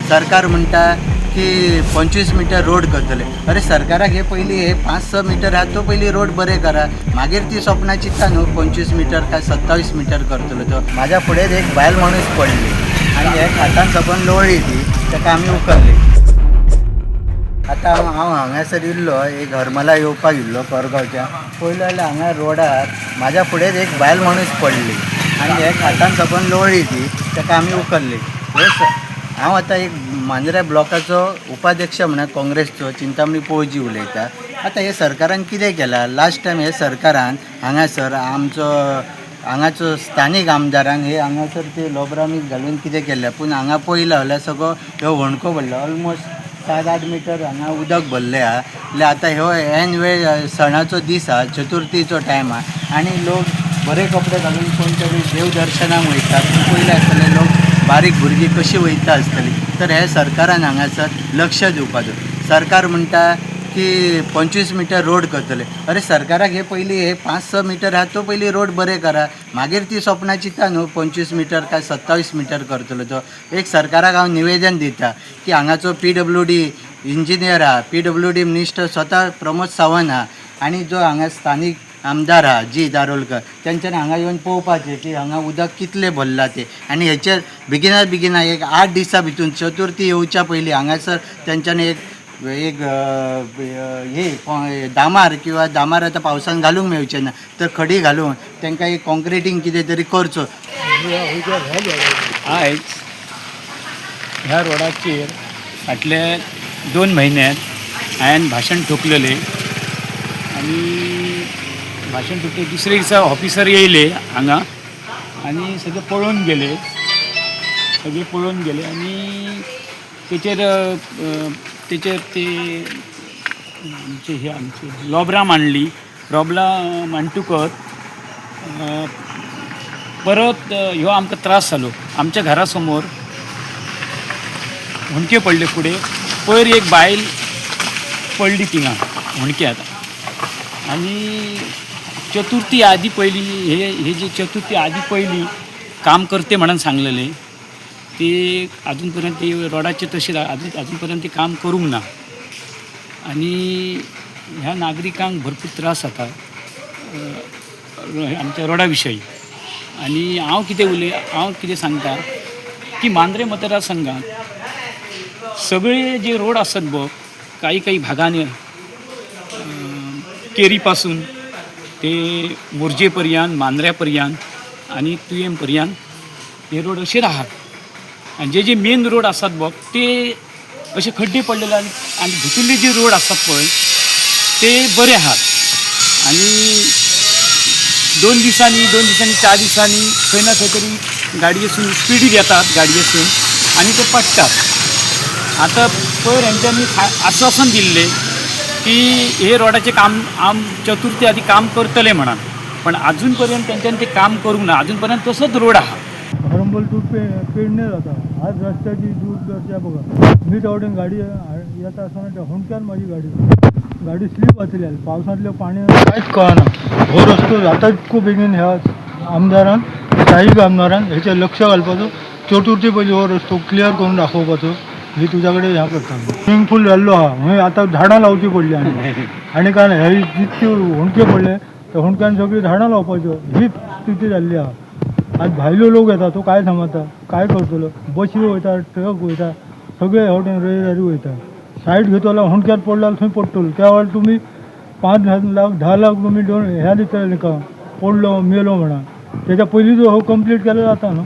सरकार म्हणता की 25 मीटर रोड करतले. अरे सरकाराक हे पयली हे 5-6 मीटर हा तो पयली रोड बरे करा, मागीर ती स्वप्नां चित्ता न्हू 25 मीटर काय 27 मीटर करतलो. तो माझ्या फुडें एक बायल मनीस पडली आनी हे हातान सकून लोळ्ळी ती, ताका आमी उखल्ली. आतां हांव हांगासर इल्लो एक हरमला येवपाक इल्लो करगांवच्या. पयलो जाल्यार हांगा रोडार म्हाज्या फुडें एक बायल मनीस पडली आनी हे हातान सकून लोळ्ळी ती, ताका आमी उखल्ली. हांव आतां एक मांद्रे ब्लॉकाचो उपाध्यक्ष म्हणून काँग्रेसचो चिंतामणी पळोवची उलयता. आतां हे सरकारान कितें केलां? लास्ट टायम हे सरकारान हांगासर हांगाचो स्थानीक आमदारांक हे हांगासर ते लोबरामीक घालून कितें केलें, पूण हांगा पयला जाल्यार सगळो ह्यो होणको भरला. ऑलमोस्ट 7-8 मीटर हांगा उदक भरलें आहा. जाल्यार आतां ह्यो ऐन वेळ सणाचो दीस आहा, चतुर्थीचो टायम आहा आनी लोक बरे कपडे घालून कोण तरी देव दर्शनाक वयतात. पयले आसतले लोक बारीक भुरगीं कशीं वयता आसतलीं. तर हे सरकारान हांगासर लक्ष दिवपाचो. सरकार म्हणटा की 25 मीटर रोड करतले. अरे सरकाराक हे पयली हे 5-6 मीटर हा तो पयली रोड बरे करा, मागीर ती स्वप्नां चित्ता न्हू 25 मीटर काय 27 मीटर करतलो. तो एक सरकाराक हांव निवेदन दिता की हांगाचो PWD इंजिनियर आहा, PWD मिनिस्टर स्वता प्रमोद सावंत आहा आनी जो हांगा स्थानीक आमदार आहा जी दारोलकर, तेंच्यांनी हांगा येवन पळोवपाचें की हांगा उदक कितलें भरलां तें. आनी हेचेर बेगिना एक 8 दिसां भितून चतुर्थी येवच्या पयलीं हांगासर तेंच्यांनी एक दामार किंवा दामार आतां पावसान घालूंक मेळचें ना, तर खडी घालून तांकां एक कॉन्क्रिटींग कितें तरी करचो. आयज ह्या रोडाचेर फाटले 2 म्हयन्यात हांवें भाशण ठोकलेलें आनी भाशण ठोकले दुसरे दिसा ऑफिसर येयले हांगा आनी सगळे पळोवन गेले आनी तेचेर ते आमचे लोबरां मांडली. रोबलां मांडटकच परत ह्यो आमकां त्रास जालो. आमच्या घरा समोर होणके पडले फुडें. पयर एक बायल पडली थिंगा होणक्यात आनी चतुर्थी आदी पयलीं हे जे चतुर्थी आदी पयलीं काम करते म्हणून सांगलेले, ते अजून पर्यंत ते रोडाचे तशें अजून पर्यंत ते काम करूंक ना आनी ह्या नागरिकांक भरपूर त्रास जाता आमच्या रोडा विशयी. आनी हांव कितें सांगता की मांद्रे मतदारसंघात सगळे जे रोड आसत काही भागांनी केरी पासून ते मोर्जे पर्यंत, मांद्र्या पर्यंत आनी तुयें पर्यंत हे रोड अशेर आहात. आनी जे मेन रोड आसात ते अशे खड्डे पडलेले आनी भितरले जे रोड आसात पळय ते बरे आहात. आनी 2 दिसांनी 4 दिसांनी खंय ना खंय तरी गाडये स्पिडीक येतात गाडये आनी ते पडटात. आतां पयर हेंच्यांनी आश्वासन दिल्लें की हे रोडाचे काम चतुर्थी आदी काम करतले म्हणून, पण अजून पर्यंत तेंच्यांनी ते काम करूंक ना. अजून पर्यंत तसोच रोड आहा. हरंबल टू पेडणे जाता. आज रस्त्याची दूरदर्शा बघा, मी तेवढ्यान गाडी येता आसतना त्या होणक्यान माझी गाडी स्लीप जातली. पावसांतल्या पाण्यात कांयच कळना. हो रस्तो जाता इतको बेगीन ह्या आमदारान, स्थायीक आमदारान हेचेर लक्ष घालपाचो. चतुर्थी पयलीं हो रस्तो क्लियर करून दाखोवपाचो. ही तुझ्या कडेन ह्या करता. स्विमींग पूल जाल्लो आहा, मागीर आतां झाडां लावची पडली आनी काय हे जितके होणके पडले त्या होणक्यान सगळीं झाडां लावपाच्यो ही स्थिती जाल्ली आहा. आज भायलो लोक येता, तो काय समजता, काय करतलो? बसी वयता, ट्रक वयता, सगळे हॉटेल रविवारी वयता. सायड घेतलो होणक्यात पडला थंय पडटलो. त्या वेळार तुमी 5 लाख 10 लाख तुमी ह्या दितले का पडलो मेलो म्हणा. त्याच्या पयलीं जो हो कंप्लीट केलो जाता न्हू.